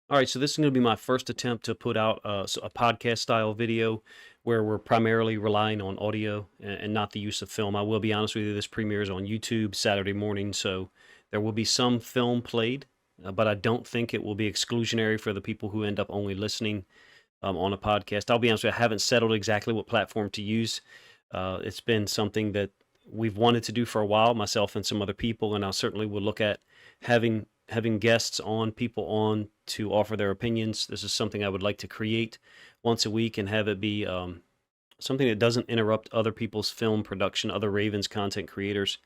All right, so this is going to be my first attempt to put out a podcast style video where we're primarily relying on audio and not the use of film. I will be honest with you, this premieres on YouTube Saturday morning, so there will be some film played, but I don't think it will be exclusionary for the people who end up only listening on a podcast. I'll be honest with you, I haven't settled exactly what platform to use. It's been something that we've wanted to do for a while, myself and some other people, and I certainly will look at having guests on, people on to offer their opinions. This is something I would like to create once a week and have it be something that doesn't interrupt other people's film production, other Ravens content creators.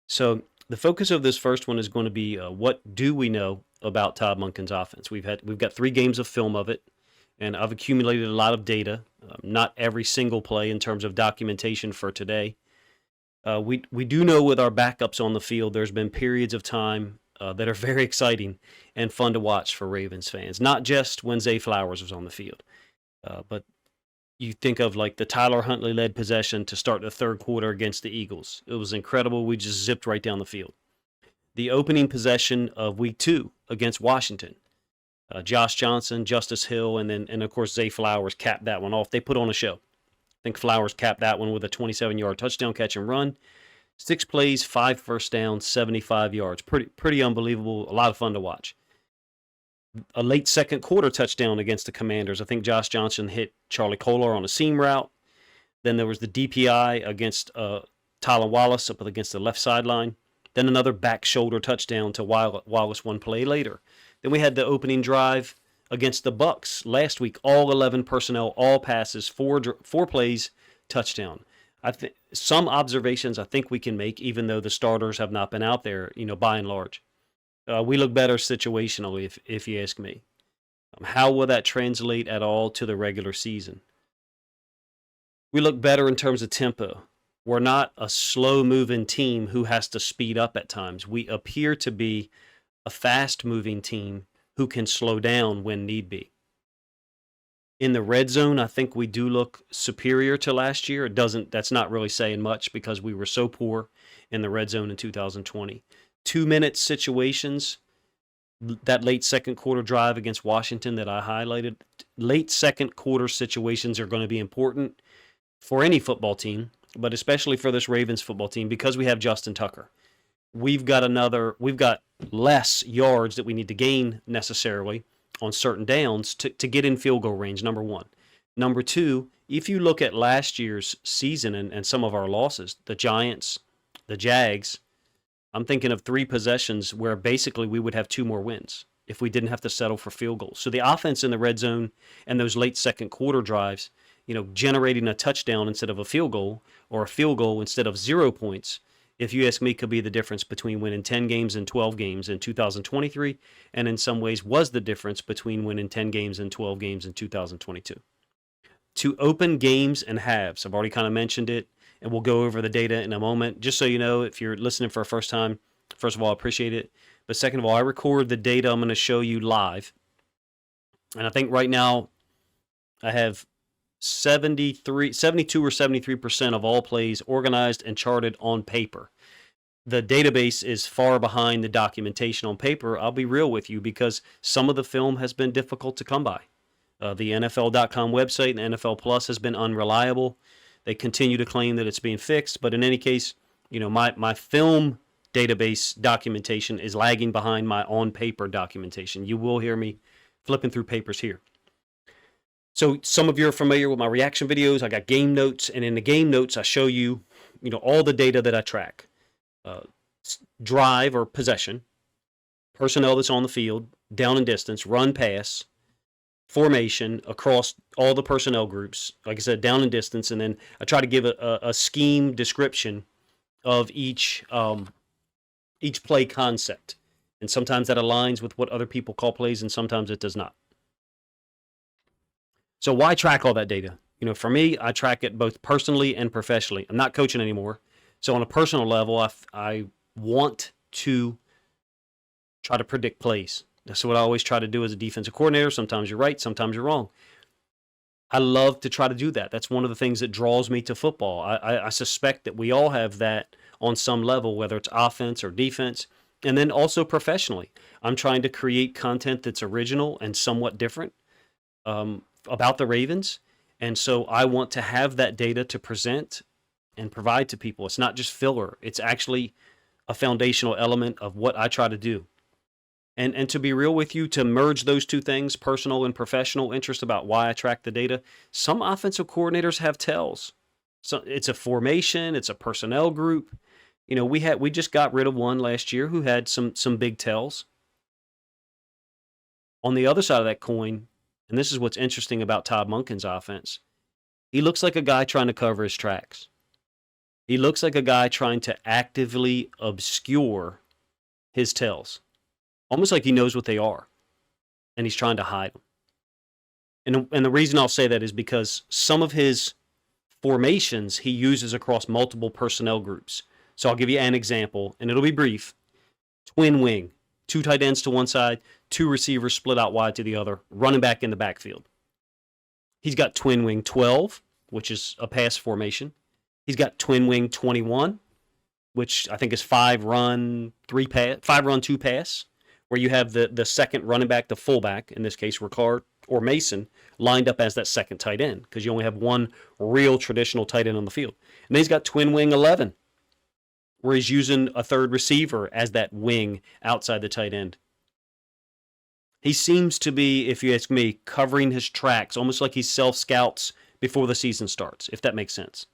So the focus of this first one is going to be what do we know about Todd Monken's offense? We've got 3 games of film of it, and I've accumulated a lot of data. Not every single play in terms of documentation for today. We do know with our backups on the field, there's been periods of time that are very exciting and fun to watch for Ravens fans. Not just when Zay Flowers was on the field, but you think of like the Tyler Huntley-led possession to start the third quarter against the Eagles. It was incredible. We just zipped right down the field. The opening possession of Week 2 against Washington. Josh Johnson, Justice Hill, and of course Zay Flowers capped that one off. They put on a show. I think Flowers capped that one with a 27-yard touchdown catch and run. 6 plays, 5 first downs, 75 yards. Pretty unbelievable. A lot of fun to watch. A late second quarter touchdown against the Commanders. I think Josh Johnson hit Charlie Kolar on a seam route. Then there was the DPI against Tylan Wallace up against the left sideline. Then another back shoulder touchdown to Wallace one play later. Then we had the opening drive against the Bucks last week. All 11 personnel, all passes, 4 plays, touchdown. I think some observations I think we can make, even though the starters have not been out there, by and large. We look better situationally, if you ask me. How will that translate at all to the regular season? We look better in terms of tempo. We're not a slow-moving team who has to speed up at times. We appear to be a fast-moving team who can slow down when need be. In the red zone, I think we do look superior to last year. That's not really saying much because we were so poor in the red zone in 2020. 2-minute situations, that late second quarter drive against Washington that I highlighted, late second quarter situations are going to be important for any football team, but especially for this Ravens football team because we have Justin Tucker. We've got less yards that we need to gain necessarily on certain downs to get in field goal range, number one. Number two, if you look at last year's season and some of our losses, the Giants, the Jags, I'm thinking of 3 possessions where basically we would have 2 more wins if we didn't have to settle for field goals. So the offense in the red zone and those late second quarter drives, generating a touchdown instead of a field goal or a field goal instead of 0 points, if you ask me, could be the difference between winning 10 games and 12 games in 2023, and in some ways was the difference between winning 10 games and 12 games in 2022. To open games and halves, I've already kind of mentioned it, and we'll go over the data in a moment. Just so you know, if you're listening for the first time, first of all, I appreciate it. But second of all, I record the data I'm going to show you live. And I think right now I have 72 or 73% of all plays organized and charted on paper. The database is far behind the documentation on paper. I'll be real with you because some of the film has been difficult to come by. The NFL.com website and NFL Plus has been unreliable. They continue to claim that it's being fixed, but in any case, my film database documentation is lagging behind my on-paper documentation. You will hear me flipping through papers here. So some of you are familiar with my reaction videos. I got game notes, and in the game notes, I show you, all the data that I track. Drive or possession, personnel that's on the field, down and distance, run, pass, formation across all the personnel groups. Like I said, down and distance, and then I try to give a scheme description of each play concept. And sometimes that aligns with what other people call plays, and sometimes it does not. So why track all that data? For me, I track it both personally and professionally. I'm not coaching anymore. So on a personal level, I want to try to predict plays. That's what I always try to do as a defensive coordinator. Sometimes you're right, sometimes you're wrong. I love to try to do that. That's one of the things that draws me to football. I suspect that we all have that on some level, whether it's offense or defense. And then also professionally, I'm trying to create content that's original and somewhat different about the Ravens. And so I want to have that data to present and provide to people. It's not just filler. It's actually a foundational element of what I try to do. And to be real with you, to merge those two things, personal and professional interest about why I track the data, some offensive coordinators have tells. So it's a formation, it's a personnel group. You know, we just got rid of one last year who had some big tells. On the other side of that coin, and this is what's interesting about Todd Monken's offense, he looks like a guy trying to cover his tracks. He looks like a guy trying to actively obscure his tells. Almost like he knows what they are, and he's trying to hide them. And the reason I'll say that is because some of his formations he uses across multiple personnel groups. So I'll give you an example, and it'll be brief. Twin wing, 2 tight ends to one side, 2 receivers split out wide to the other, running back in the backfield. He's got twin wing 12, which is a pass formation. He's got twin wing 21, which I think is 5 run, 2 pass, where you have the second running back, the fullback, in this case Ricard or Mason, lined up as that second tight end, because you only have one real traditional tight end on the field. And then he's got twin wing 11, where he's using a third receiver as that wing outside the tight end. He seems to be, if you ask me, covering his tracks, almost like he self-scouts before the season starts, if that makes sense.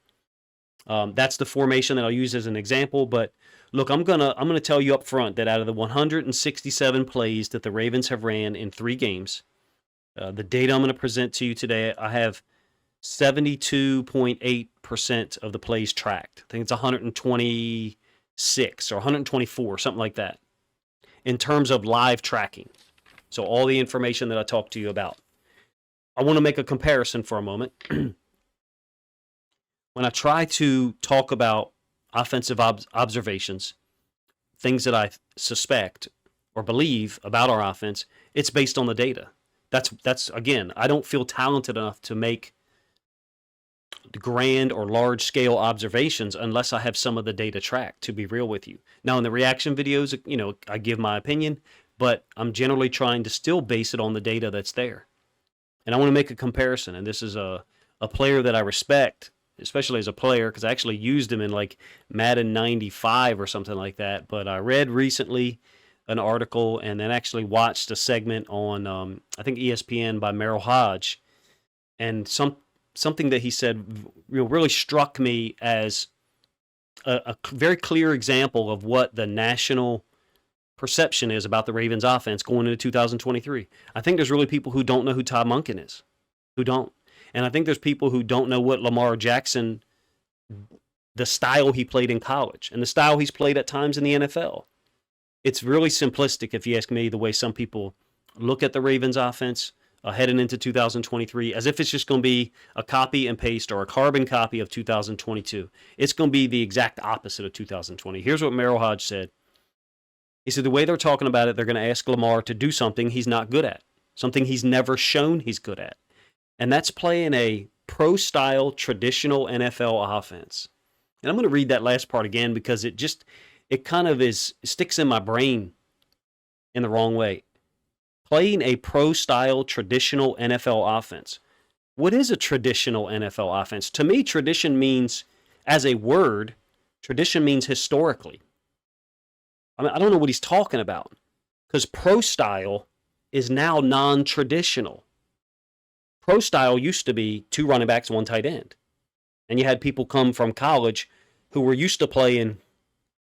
That's the formation that I'll use as an example, but look, I'm gonna tell you up front that out of the 167 plays that the Ravens have ran in 3 games, the data I'm going to present to you today, I have 72.8% of the plays tracked. I think it's 126 or 124, something like that, in terms of live tracking. So all the information that I talked to you about. I want to make a comparison for a moment. When I try to talk about offensive observations, things that I suspect or believe about our offense, it's based on the data. That's again, I don't feel talented enough to make grand or large scale observations unless I have some of the data tracked, to be real with you. Now in the reaction videos, you know, I give my opinion, but I'm generally trying to still base it on the data that's there. And I want to make a comparison, and this is a player that I respect, especially as a player, because I actually used him in like Madden 95 or something like that. But I read recently an article and then actually watched a segment on, I think ESPN by Merrill Hodge, and something that he said really struck me as a very clear example of what the national perception is about the Ravens offense going into 2023. I think there's really people who don't know who Todd Monken is, who don't. And I think there's people who don't know what Lamar Jackson, the style he played in college and the style he's played at times in the NFL. It's really simplistic, if you ask me, the way some people look at the Ravens offense heading into 2023, as if it's just going to be a copy and paste or a carbon copy of 2022. It's going to be the exact opposite of 2020. Here's what Merrill Hodge said. He said the way they're talking about it, they're going to ask Lamar to do something he's not good at, something he's never shown he's good at. And that's playing a pro-style, traditional NFL offense. And I'm going to read that last part again because it kind of sticks in my brain in the wrong way. Playing a pro-style, traditional NFL offense. What is a traditional NFL offense? To me, tradition means, as a word, tradition means historically. I mean, I don't know what he's talking about, because pro-style is now non-traditional. Pro-style used to be 2 running backs, 1 tight end. And you had people come from college who were used to playing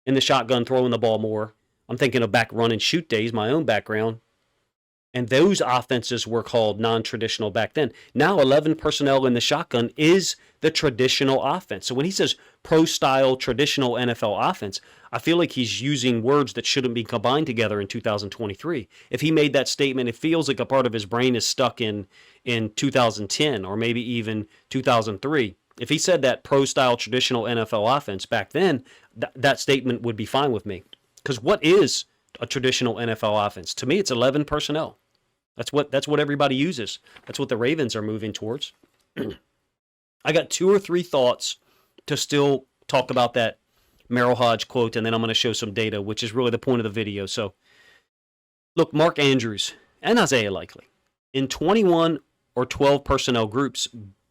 in the shotgun, throwing the ball more. I'm thinking of back run and shoot days, my own background. And those offenses were called non-traditional back then. Now 11 personnel in the shotgun is the traditional offense. So when he says pro-style, traditional NFL offense, I feel like he's using words that shouldn't be combined together in 2023. If he made that statement, it feels like a part of his brain is stuck in 2010 or maybe even 2003. If he said that pro-style, traditional NFL offense back then, that statement would be fine with me. Because what is a traditional NFL offense? To me, it's 11 personnel. That's what everybody uses. That's what the Ravens are moving towards. I got 2 or 3 thoughts to still talk about that Merrill Hodge quote, and then I'm going to show some data, which is really the point of the video. So, look, Mark Andrews and Isaiah Likely, in 21 or 12 personnel groups,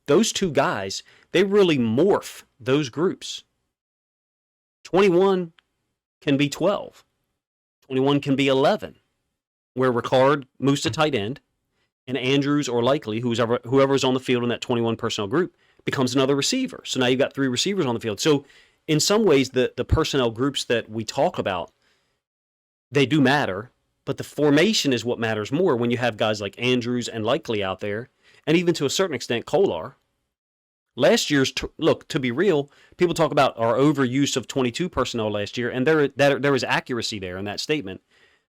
those two guys, they really morph those groups. 21 can be 12. 21 can be 11, where Ricard moves to tight end, and Andrews or Likely, whoever is on the field in that 21 personnel group, becomes another receiver. So now you've got 3 receivers on the field. So in some ways, the personnel groups that we talk about, they do matter, but the formation is what matters more when you have guys like Andrews and Likely out there, and even to a certain extent, Kolar. Last year's, look, to be real, people talk about our overuse of 22 personnel last year, and there is accuracy there in that statement.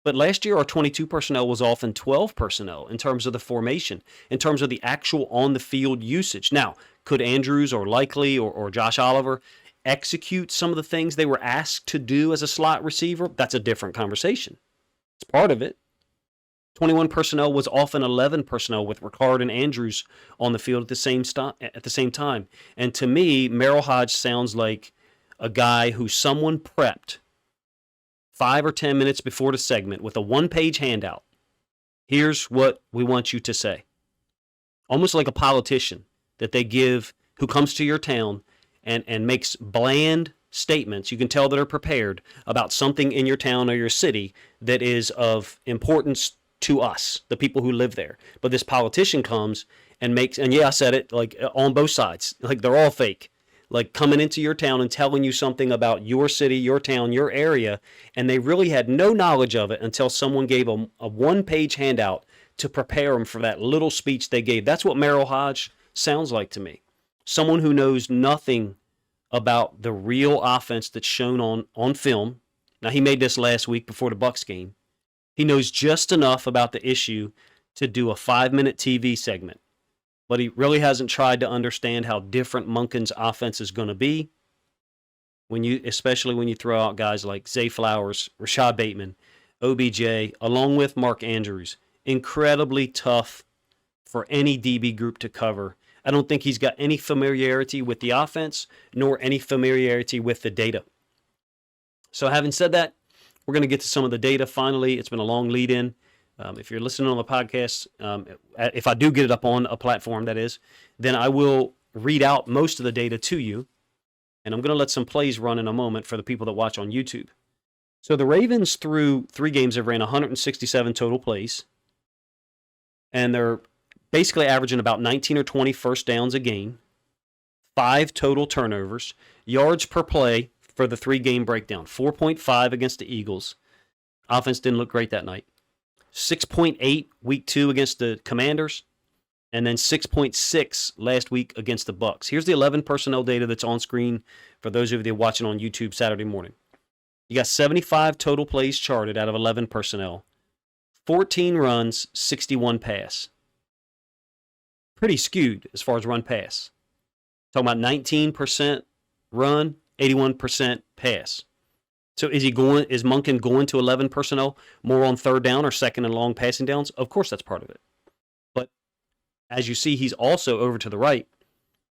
But last year, our 22 personnel was often 12 personnel in terms of the formation, in terms of the actual on-the-field usage. Now, could Andrews or Likely or Josh Oliver execute some of the things they were asked to do as a slot receiver? That's a different conversation. It's part of it. 21 personnel was often 11 personnel with Ricard and Andrews on the field at the same time. And to me, Merrill Hodge sounds like a guy who someone prepped 5 or 10 minutes before the segment with a one-page handout. Here's what we want you to say. Almost like a politician that they give who comes to your town and makes bland statements, you can tell that are prepared, about something in your town or your city that is of importance to us, the people who live there. But this politician comes and makes, and yeah, I said it, like on both sides, like they're all fake, like coming into your town and telling you something about your city, your town, your area, and they really had no knowledge of it until someone gave them a one-page handout to prepare them for that little speech they gave. That's what Merrill Hodge sounds like to me. Someone who knows nothing about the real offense that's shown on film. Now, he made this last week before the Bucs game. He knows just enough about the issue to do a 5-minute TV segment, but he really hasn't tried to understand how different Monken's offense is going to be, especially when you throw out guys like Zay Flowers, Rashad Bateman, OBJ, along with Mark Andrews. Incredibly tough for any DB group to cover. I don't think he's got any familiarity with the offense, nor any familiarity with the data. So having said that, we're going to get to some of the data finally. It's been a long lead-in. If you're listening on the podcast, if I do get it up on a platform, that is, then I will read out most of the data to you, and I'm going to let some plays run in a moment for the people that watch on YouTube. So the Ravens, through 3 games, have ran 167 total plays, and they're basically averaging about 19 or 20 first downs a game, 5 total turnovers, yards per play for the 3-game breakdown, 4.5 against the Eagles. Offense didn't look great that night. 6.8 week 2 against the Commanders, and then 6.6 last week against the Bucs. Here's the 11 personnel data that's on screen for those of you that are watching on YouTube Saturday morning. You got 75 total plays charted out of 11 personnel, 14 runs, 61 pass. Pretty skewed as far as run pass. Talking about 19% run, 81% pass. So is Monken going to 11 personnel more on third down or second and long passing downs? Of course that's part of it. But as you see, he's also over to the right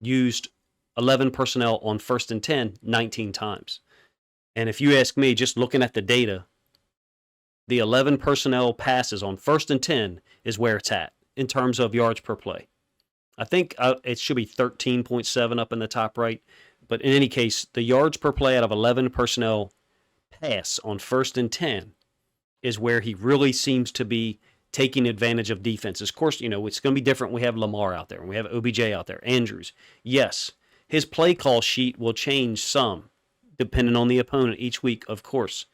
used 11 personnel on first and 10 19 times. And if you ask me, just looking at the data, the 11 personnel passes on first and 10 is where it's at in terms of yards per play. I think it should be 13.7 up in the top right. But in any case, the yards per play out of 11 personnel pass on first and 10 is where he really seems to be taking advantage of defenses. Of course, it's going to be different. We have Lamar out there, and we have OBJ out there, Andrews. Yes, his play call sheet will change some depending on the opponent each week, of course.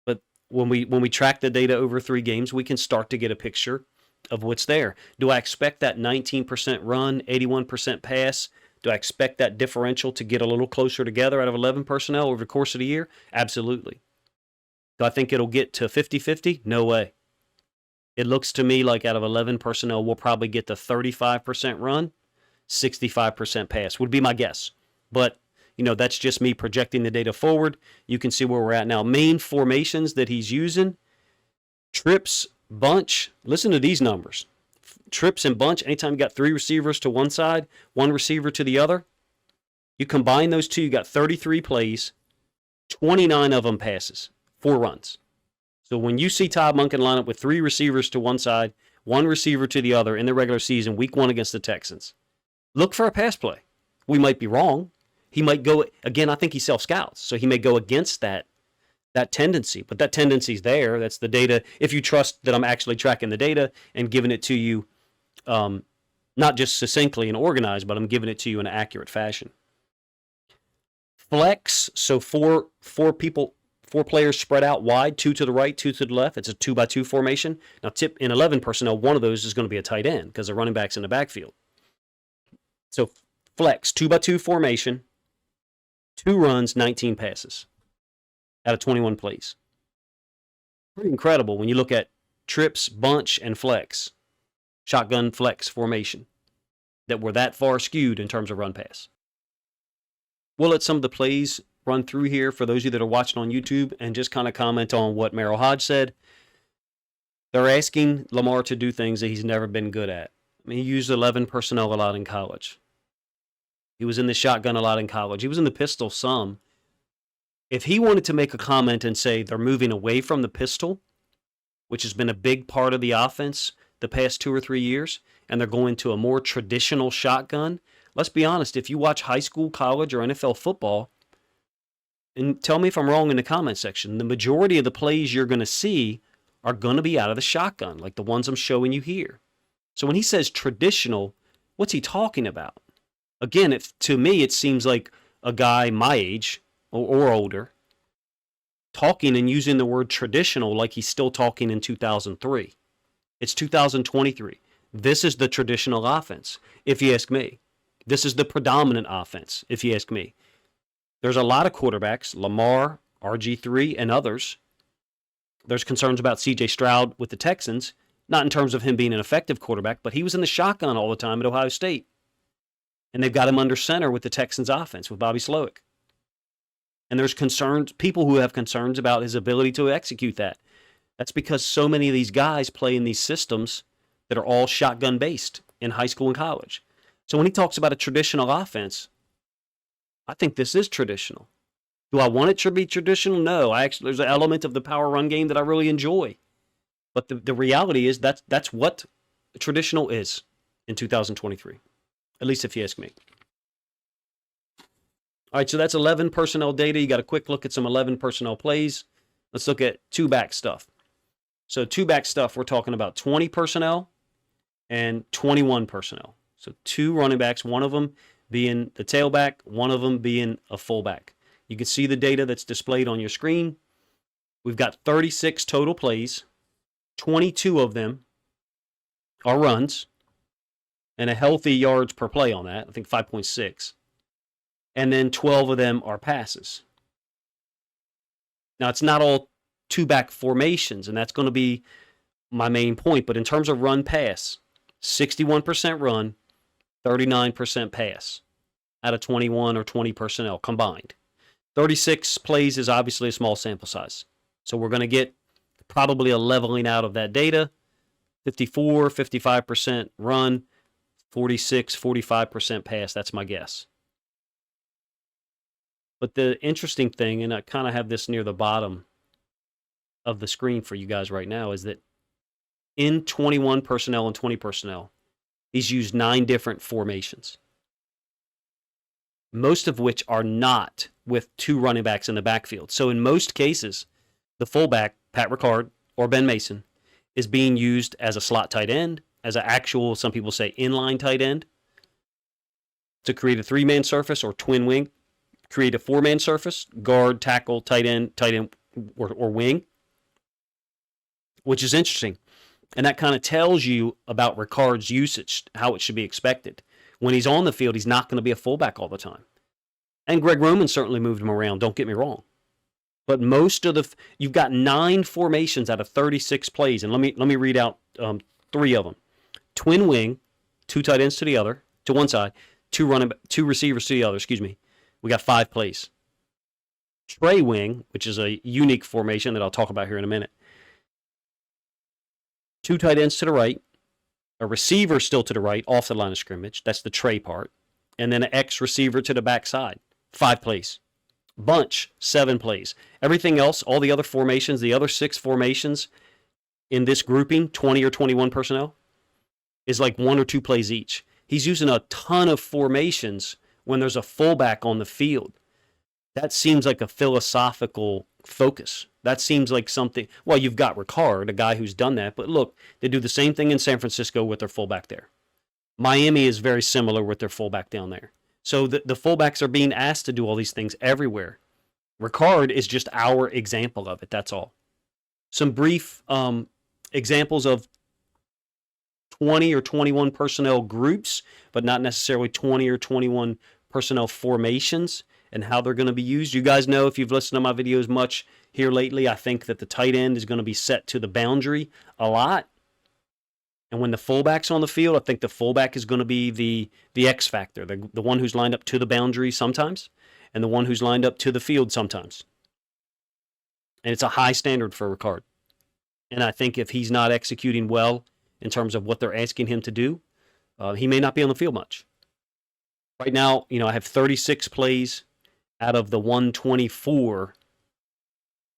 But when we track the data over 3 games, we can start to get a picture of what's there. Do I expect that 19% run, 81% pass? Do I expect that differential to get a little closer together out of 11 personnel over the course of the year? Absolutely. Do I think it'll get to 50-50? No way. It looks to me like out of 11 personnel, we'll probably get to 35% run, 65% pass would be my guess. But, that's just me projecting the data forward. You can see where we're at now. Main formations that he's using, trips, bunch. Listen to these numbers. Trips and bunch, anytime you got 3 receivers to one side, 1 receiver to the other, you combine those two, you got 33 plays, 29 of them passes, 4 runs. So when you see Todd Monken line up with 3 receivers to one side, 1 receiver to the other in the regular season, week 1 against the Texans, look for a pass play. We might be wrong. He might go, again, I think he self-scouts, so he may go against that tendency, but that tendency's there. That's the data. If you trust that I'm actually tracking the data and giving it to you, not just succinctly and organized, but I'm giving it to you in an accurate fashion. Flex, so four players spread out wide, 2 to the right, 2 to the left. It's a 2-by-2 formation. Now, tip in 11 personnel, one of those is going to be a tight end because the running back's in the backfield. So flex, 2-by-2 formation, 2 runs, 19 passes out of 21 plays. Pretty incredible when you look at trips, bunch, and flex, shotgun flex formation, that were that far skewed in terms of run pass. We'll let some of the plays run through here for those of you that are watching on YouTube and just kind of comment on what Merrill Hodge said. They're asking Lamar to do things that he's never been good at. I mean, he used 11 personnel a lot in college. He was in the shotgun a lot in college. He was in the pistol some. If he wanted to make a comment and say they're moving away from the pistol, which has been a big part of the offense the past 2 or 3 years, and they're going to a more traditional shotgun, let's be honest, if you watch high school, college, or NFL football, and tell me if I'm wrong in the comment section, the majority of the plays you're going to see are going to be out of the shotgun, like the ones I'm showing you here. So when he says traditional, what's he talking about? Again, to me, it seems like a guy my age or older talking and using the word traditional like he's still talking in 2003. It's 2023. This is the traditional offense, if you ask me. This is the predominant offense, if you ask me. There's a lot of quarterbacks, Lamar, RG3, and others. There's concerns about C.J. Stroud with the Texans, not in terms of him being an effective quarterback, but he was in the shotgun all the time at Ohio State. And they've got him under center with the Texans offense, with Bobby Slowick. And there's concerns, people who have concerns about his ability to execute that. That's because so many of these guys play in these systems that are all shotgun-based in high school and college. So when he talks about a traditional offense, I think this is traditional. Do I want it to be traditional? No. There's an element of the power run game that I really enjoy. But the reality is that's what traditional is in 2023, at least if you ask me. All right, so that's 11 personnel data. You got a quick look at some 11 personnel plays. Let's look at 2-back stuff. So 2-back stuff, we're talking about 20 personnel and 21 personnel. So 2 running backs, one of them being the tailback, one of them being a fullback. You can see the data that's displayed on your screen. We've got 36 total plays. 22 of them are runs, and a healthy yards per play on that, I think 5.6. And then 12 of them are passes. Now, it's not all 2-back formations, and that's going to be my main point. But in terms of run-pass, 61% run, 39% pass out of 21 or 20 personnel combined. 36 plays is obviously a small sample size. So we're going to get probably a leveling out of that data. 54, 55% run, 46, 45% pass. That's my guess. But the interesting thing, and I kind of have this near the bottom of the screen for you guys right now, is that in 21 personnel and 20 personnel, he's used 9 different formations, most of which are not with 2 running backs in the backfield. So in most cases, the fullback, Pat Ricard or Ben Mason, is being used as a slot tight end, as an actual, some people say, inline tight end, to create a 3-man surface or twin wing, create a 4-man surface, guard, tackle, tight end, or wing, which is interesting. And that kind of tells you about Ricard's usage, how it should be expected. When he's on the field, he's not going to be a fullback all the time. And Greg Roman certainly moved him around, don't get me wrong. But most of you've got 9 formations out of 36 plays, and let me read out 3 of them. Twin wing, 2 tight ends to one side, 2 receivers to the other, We got 5 plays. Trey wing, which is a unique formation that I'll talk about here in a minute. 2 tight ends to the right, a receiver still to the right, off the line of scrimmage. That's the Trey part. And then an X receiver to the backside. 5 plays. Bunch, 7 plays. Everything else, all the other formations, the other 6 formations in this grouping, 20 or 21 personnel, is like 1 or 2 plays each. He's using a ton of formations when there's a fullback on the field. That seems like a philosophical focus. That seems like something. Well, you've got Ricard, a guy who's done that, but look, they do the same thing in San Francisco with their fullback there. Miami is very similar with their fullback down there. So the fullbacks are being asked to do all these things everywhere. Ricard is just our example of it. That's all. Some brief examples of 20 or 21 personnel groups, but not necessarily 20 or 21 personnel formations and how they're going to be used. You guys know, if you've listened to my videos much here lately, I think that the tight end is going to be set to the boundary a lot. And when the fullback's on the field, I think the fullback is going to be the X factor, the one who's lined up to the boundary sometimes, and the one who's lined up to the field sometimes. And it's a high standard for Ricard. And I think if he's not executing well in terms of what they're asking him to do, he may not be on the field much. Right now, I have 36 plays out of the 124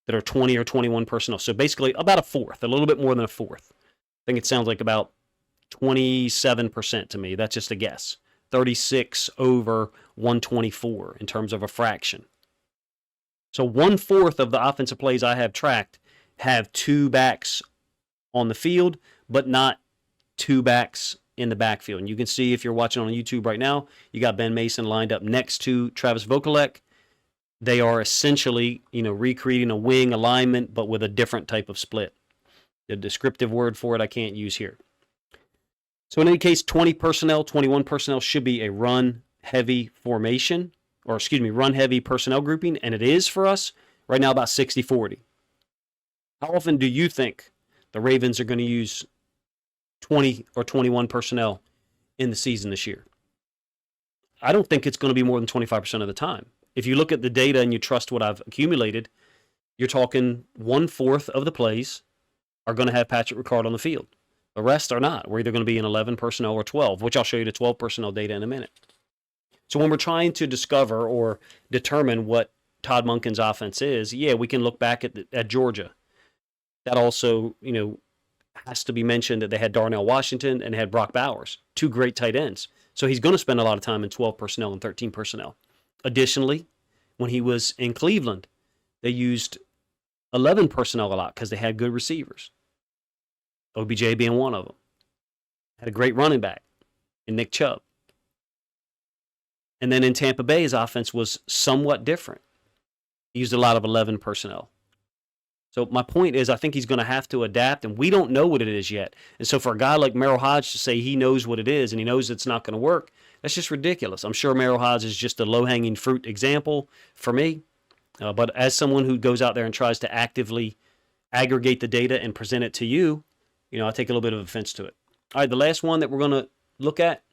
that are 20 or 21 personnel. So basically about a fourth, a little bit more than a fourth. I think it sounds like about 27% to me. That's just a guess. 36 over 124 in terms of a fraction. So 1/4 of the offensive plays I have tracked have 2 backs on the field, but not 2 backs in the backfield. And you can see, if you're watching on YouTube right now, you got Ben Mason lined up next to Travis Vokalek. They are essentially, recreating a wing alignment, but with a different type of split. The descriptive word for it I can't use here. So in any case, 20 personnel, 21 personnel should be a run-heavy formation, run-heavy personnel grouping, and it is for us right now about 60-40. How often do you think the Ravens are going to use 20 or 21 personnel in the season this year? I don't think it's going to be more than 25% of the time. If you look at the data and you trust what I've accumulated, you're talking 1/4 of the plays are going to have Patrick Ricard on the field. The rest are not. We're either going to be in 11 personnel or 12, which I'll show you the 12 personnel data in a minute. So when we're trying to discover or determine what Todd Monken's offense is, we can look back at Georgia. That also, has to be mentioned that they had Darnell Washington and had Brock Bowers, 2 great tight ends. So he's going to spend a lot of time in 12 personnel and 13 personnel. Additionally, when he was in Cleveland, they used 11 personnel a lot because they had good receivers. OBJ being one of them. Had a great running back in Nick Chubb. And then in Tampa Bay, his offense was somewhat different. He used a lot of 11 personnel. So my point is, I think he's going to have to adapt, and we don't know what it is yet. And so for a guy like Merrill Hodge to say he knows what it is and he knows it's not going to work, that's just ridiculous. I'm sure Merrill Hodge is just a low-hanging fruit example for me. But as someone who goes out there and tries to actively aggregate the data and present it to you, I take a little bit of offense to it. All right, the last one that we're going to look at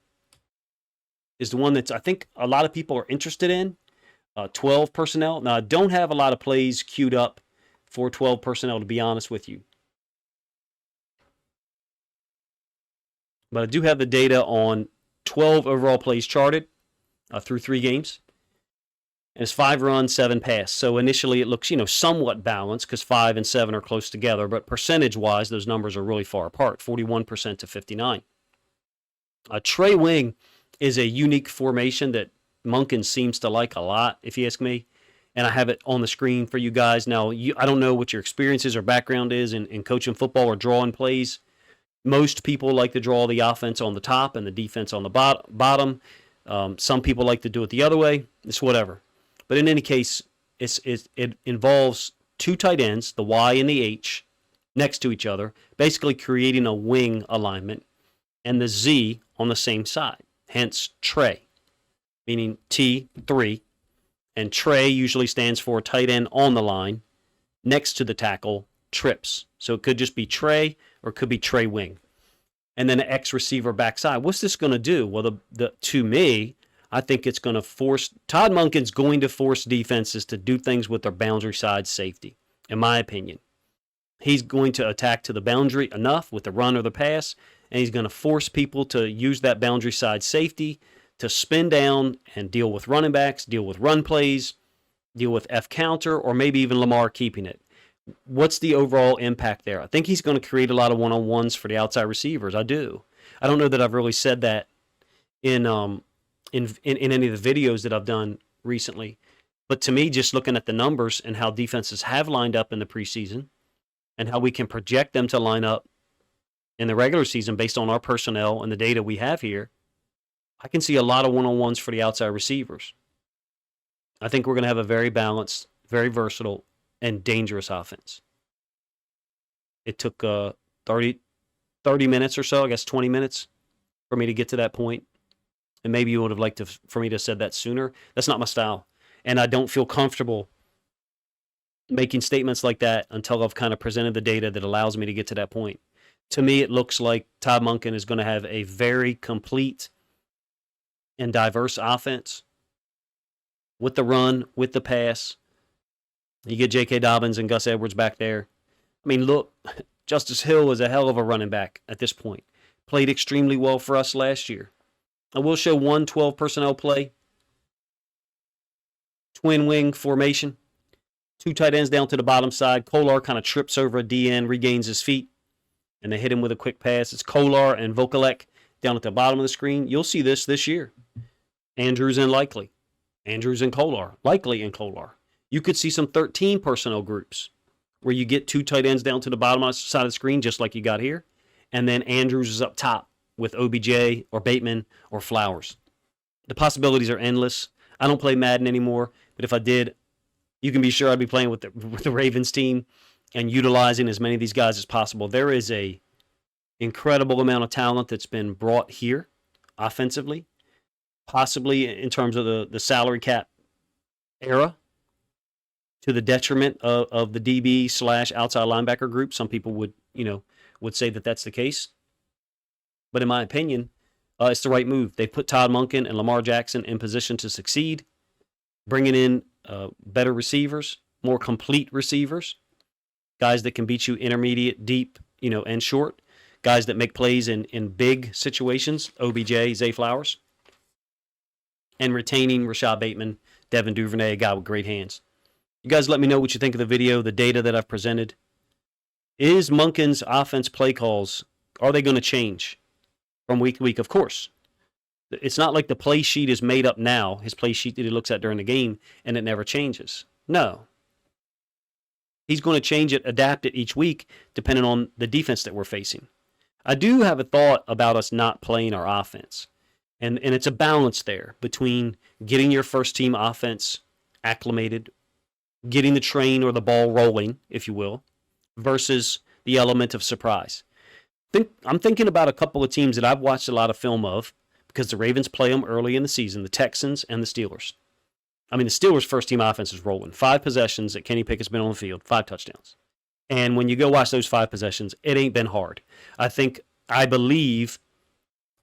is the one that I think a lot of people are interested in, 12 personnel. Now, I don't have a lot of plays queued up for 12 personnel, to be honest with you. But I do have the data on 12 overall plays charted through 3 games. And it's 5 runs, 7 pass. So initially it looks, somewhat balanced because 5 and 7 are close together. But percentage-wise, those numbers are really far apart, 41% to 59%. Trey wing is a unique formation that Monken's seems to like a lot, if you ask me. And I have it on the screen for you guys. Now, I don't know what your experiences or background is in coaching football or drawing plays. Most people like to draw the offense on the top and the defense on the bottom. Some people like to do it the other way. It's whatever. But in any case, it involves 2 tight ends, the Y and the H, next to each other, basically creating a wing alignment, and the Z on the same side, hence Trey, meaning T3. And Trey usually stands for tight end on the line, next to the tackle, trips. So it could just be Trey or it could be Trey wing. And then an X receiver backside. What's this going to do? Well, to me, I think it's going to force, Todd Monken's going to force defenses to do things with their boundary side safety, in my opinion. He's going to attack to the boundary enough with the run or the pass, and he's going to force people to use that boundary side safety to spin down and deal with running backs, deal with run plays, deal with F counter, or maybe even Lamar keeping it. What's the overall impact there? I think he's going to create a lot of one-on-ones for the outside receivers. I do. I don't know that I've really said that in any of the videos that I've done recently. But to me, just looking at the numbers and how defenses have lined up in the preseason and how we can project them to line up in the regular season based on our personnel and the data we have here, I can see a lot of one-on-ones for the outside receivers. I think we're going to have a very balanced, very versatile, and dangerous offense. It took 30 minutes or so, I guess 20 minutes, for me to get to that point. And maybe you would have liked for me to have said that sooner. That's not my style. And I don't feel comfortable making statements like that until I've kind of presented the data that allows me to get to that point. To me, it looks like Todd Monken is going to have a very complete and diverse offense with the run, with the pass. You get J.K. Dobbins and Gus Edwards back there. I mean, look, Justice Hill is a hell of a running back at this point. Played extremely well for us last year. I will show one 12 personnel play. Twin wing formation. 2 tight ends down to the bottom side. Kolar kind of trips over a DN, regains his feet, and they hit him with a quick pass. It's Kolar and Vokalek down at the bottom of the screen. You'll see this year. Andrews and Likely. Andrews and Kolar. Likely and Kolar. You could see some 13 personnel groups where you get 2 tight ends down to the bottom side of the screen, just like you got here, and then Andrews is up top with OBJ or Bateman or Flowers. The possibilities are endless. I don't play Madden anymore, but if I did, you can be sure I'd be playing with the Ravens team and utilizing as many of these guys as possible. There is a incredible amount of talent that's been brought here offensively, possibly in terms of the salary cap era, to the detriment of the DB / outside linebacker group. Some people would say that that's the case. But in my opinion, it's the right move. They put Todd Monken and Lamar Jackson in position to succeed, bringing in better receivers, more complete receivers, guys that can beat you intermediate, deep, and short, guys that make plays in big situations, OBJ, Zay Flowers, and retaining Rashad Bateman, Devin Duvernay, a guy with great hands. You guys let me know what you think of the video, the data that I've presented. Is Monken's offense play calls, are they going to change from week to week? Of course. It's not like the play sheet is made up now, his play sheet that he looks at during the game, and it never changes. No. He's going to change it, adapt it each week, depending on the defense that we're facing. I do have a thought about us not playing our offense. And it's a balance there between getting your first team offense acclimated, getting the train or the ball rolling, if you will, versus the element of surprise. I'm thinking about a couple of teams that I've watched a lot of film of, because the Ravens play them early in the season, the Texans and the Steelers. I mean, the Steelers' first-team offense is rolling. 5 possessions that Kenny Pickett's been on the field, 5 touchdowns. And when you go watch those 5 possessions, it ain't been hard. I believe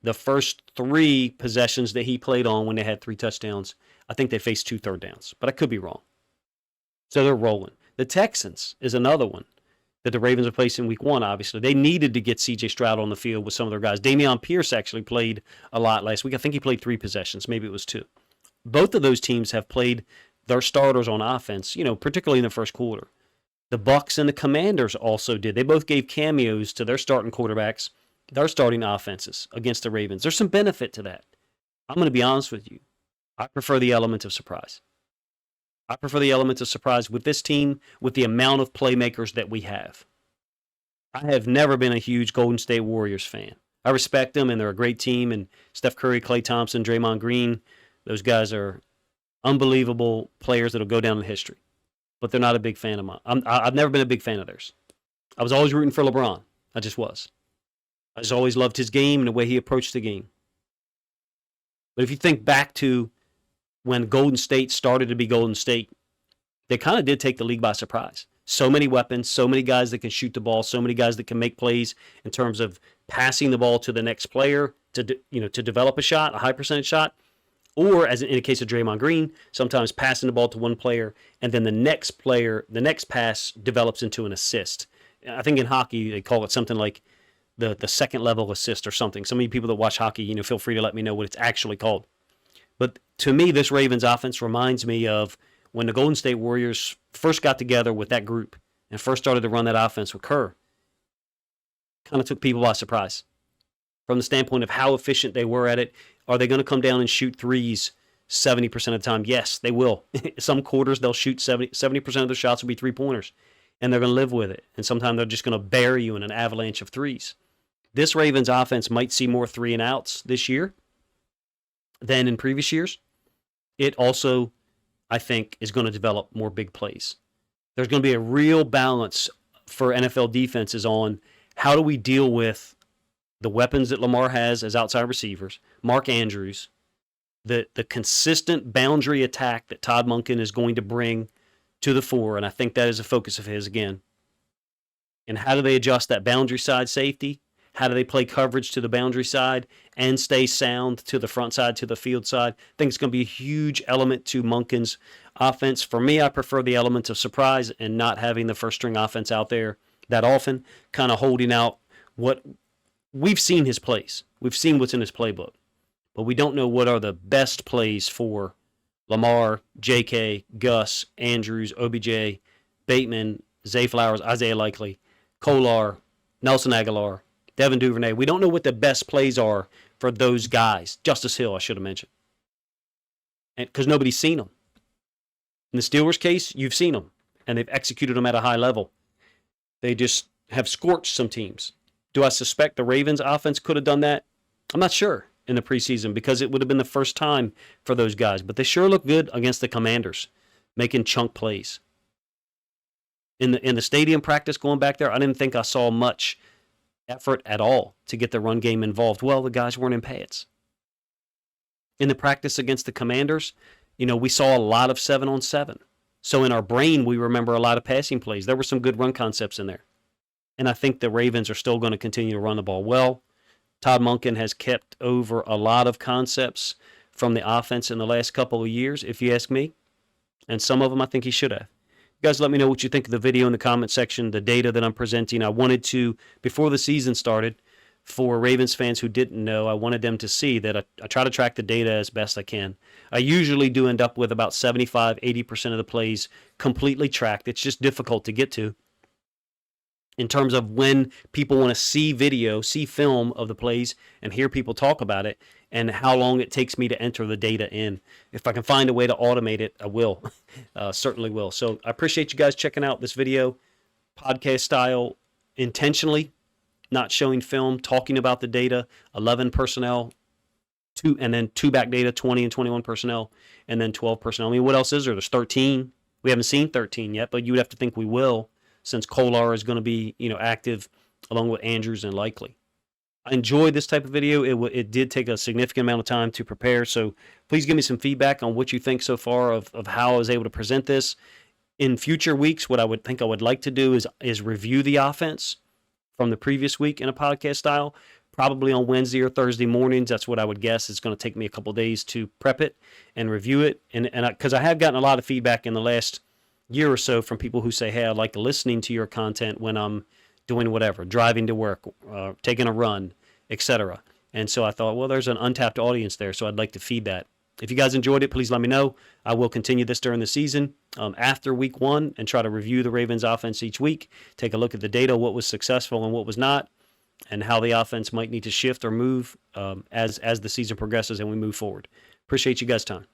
the first 3 possessions that he played on when they had 3 touchdowns, I think they faced 2 third downs. But I could be wrong. So they're rolling. The Texans is another one that the Ravens are placing week 1, obviously. They needed to get C.J. Stroud on the field with some of their guys. Dameon Pierce actually played a lot last week. I think he played 3 possessions. Maybe it was 2. Both of those teams have played their starters on offense, particularly in the first quarter. The Bucs and the Commanders also did. They both gave cameos to their starting quarterbacks, their starting offenses against the Ravens. There's some benefit to that. I'm going to be honest with you. I prefer the element of surprise. I prefer the element of surprise with this team, with the amount of playmakers that we have. I have never been a huge Golden State Warriors fan. I respect them, and they're a great team, and Steph Curry, Klay Thompson, Draymond Green, those guys are unbelievable players that will go down in history. But they're not a big fan of mine. I've never been a big fan of theirs. I was always rooting for LeBron. I just was. I just always loved his game and the way he approached the game. But if you think back to when Golden State started to be Golden State, they kind of did take the league by surprise. So many weapons, so many guys that can shoot the ball, so many guys that can make plays in terms of passing the ball to the next player to develop a shot, a high percentage shot, or as in the case of Draymond Green, sometimes passing the ball to one player and then the next pass develops into an assist. I think in hockey they call it something like the second level assist or something. Some of you people that watch hockey, feel free to let me know what it's actually called. But to me, this Ravens offense reminds me of when the Golden State Warriors first got together with that group and first started to run that offense with Kerr, kind of took people by surprise from the standpoint of how efficient they were at it. Are they going to come down and shoot threes 70% of the time? Yes, they will. Some quarters, they'll shoot 70% of their shots will be three-pointers, and they're going to live with it. And sometimes they're just going to bury you in an avalanche of threes. This Ravens offense might see more 3-and-outs this year than in previous years. It also, I think, is going to develop more big plays. There's going to be a real balance for NFL defenses on how do we deal with the weapons that Lamar has as outside receivers, Mark Andrews, the consistent boundary attack that Todd Monken is going to bring to the fore, and I think that is a focus of his again. And how do they adjust that boundary side safety? How do they play coverage to the boundary side and stay sound to the front side, to the field side? I think it's going to be a huge element to Monken's offense. For me, I prefer the element of surprise and not having the first-string offense out there that often, kind of holding out what we've seen his plays. We've seen what's in his playbook. But we don't know what are the best plays for Lamar, J.K., Gus, Andrews, OBJ, Bateman, Zay Flowers, Isaiah Likely, Kolar, Nelson Aguilar, Devin Duvernay. We don't know what the best plays are for those guys. Justice Hill, I should have mentioned. Because nobody's seen them. In the Steelers' case, you've seen them, and they've executed them at a high level. They just have scorched some teams. Do I suspect the Ravens' offense could have done that? I'm not sure in the preseason because it would have been the first time for those guys. But they sure look good against the Commanders, making chunk plays. In the stadium practice going back there, I didn't think I saw much effort at all to get the run game involved. Well, the guys weren't in pads. In the practice against the Commanders, we saw a lot of 7-on-7. So in our brain, we remember a lot of passing plays. There were some good run concepts in there. And I think the Ravens are still going to continue to run the ball well. Todd Monken has kept over a lot of concepts from the offense in the last couple of years, if you ask me. And some of them I think he should have. You guys let me know what you think of the video in the comment section, the data that I'm presenting. I wanted to, before the season started, for Ravens fans who didn't know, I wanted them to see that I try to track the data as best I can. I usually do end up with about 75-80% of the plays completely tracked. It's just difficult to get to in terms of when people want to see video, see film of the plays, and hear people talk about it, and how long it takes me to enter the data in. If I can find a way to automate it, I will. Certainly will. So I appreciate you guys checking out this video, podcast style, intentionally, not showing film, talking about the data, 11 personnel, and then two back data, 20 and 21 personnel, and then 12 personnel. I mean, what else is there? There's 13. We haven't seen 13 yet, but you would have to think we will, since Kolar is going to be, active along with Andrews and Likely. I enjoyed this type of video. It did take a significant amount of time to prepare, so please give me some feedback on what you think so far of how I was able to present this. In future weeks, what I would like to do is review the offense from the previous week in a podcast style, probably on Wednesday or Thursday mornings. That's what I would guess. It's going to take me a couple days to prep it and review it, and because I have gotten a lot of feedback in the last year or so from people who say, hey, I like listening to your content when I'm doing whatever, driving to work, taking a run, etc. And so I thought, well, there's an untapped audience there, so I'd like to feed that. If you guys enjoyed it, please let me know. I will continue this during the season after week 1 and try to review the Ravens offense each week, take a look at the data, what was successful and what was not, and how the offense might need to shift or move as the season progresses and we move forward. Appreciate you guys' time.